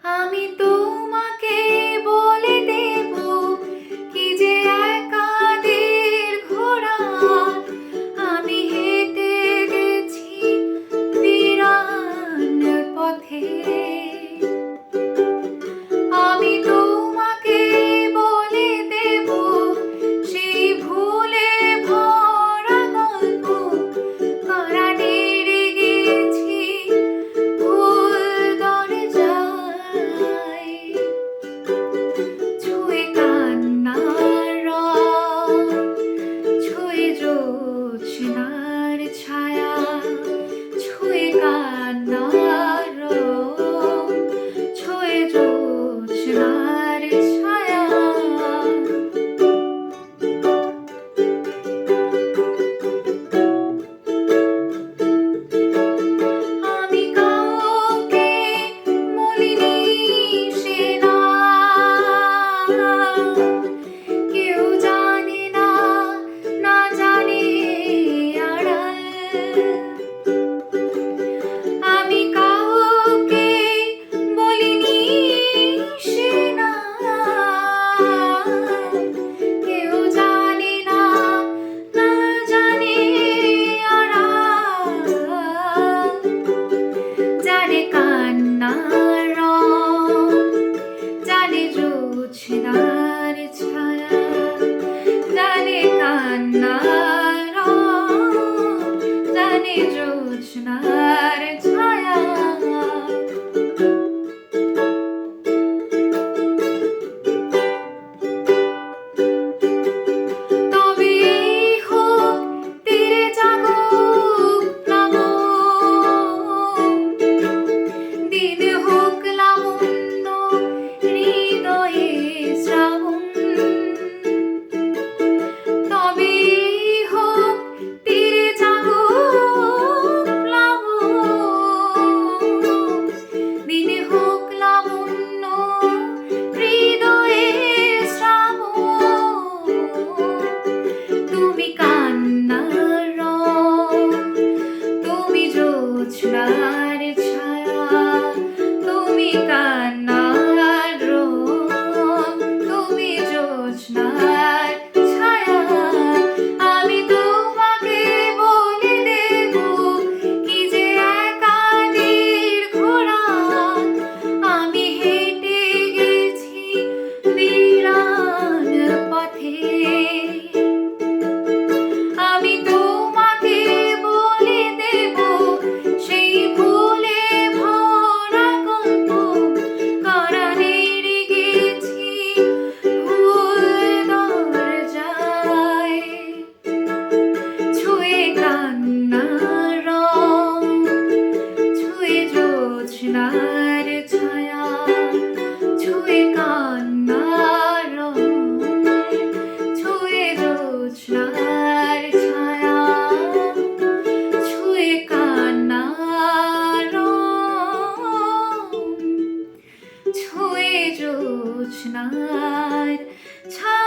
আমি তোমাকে বলে দেব কি যে একাদের ঘোড়া আমি হেঁটে গেছি বিরান পথে। আমি তোমাকে বলে দেব সেই ভুলে ভরা গল্প কারানে গেছি ভুল দরজায়। ছুঁয়ে কান্নার রং, ছুঁয়ে জোছনার ছায়া, ছুঁয়ে কান্নার রং, ছুঁয়ে জোছনার ছায়া। আমি কাউকে বলিনি সে না, কেউ জানে না, না জানে আড়াল। আমি কাউকে বলিনি সে না, কেউ জানে না, না জানে আড়াল। জানে কান্নার রং, জানে জোছনার ছায়া, জানে কান্নার রং, জানে জোছনার ছায়া। তবে হোক তীরে জাগুক প্লাবন, দিন হোক লাবণ্য হৃদয়ে শ্রাবণ। তবে হোক তীরে জাগুক প্লাবন, দিন হোক লাবণ্য হৃদয়ে শ্রাবণ। তুমি কান্নার রং, তুমি জোছনার ছায়া, তুমি কান্নার রং, তুমি জোছনার ছায়া। আমি তোমাকে বলে দেব কি যে একাদের ঘোড়া আমি হেঁটে গেছি বিরান পথে। আমি তোমাকে বলে দেব সেই ভুলে ভরা গল্প কারানে গেছি ভুল দরজায়। ছুঁয়ে কান্নার রং, ছুঁয়ে জোছনার ছায়া, ছুঁয়ে কান্নার রং, ছুঁয়ে জোছনার ছায়া, ছুঁয়ে কান্নার রং, ছুঁয়ে জোছনার ছায়া।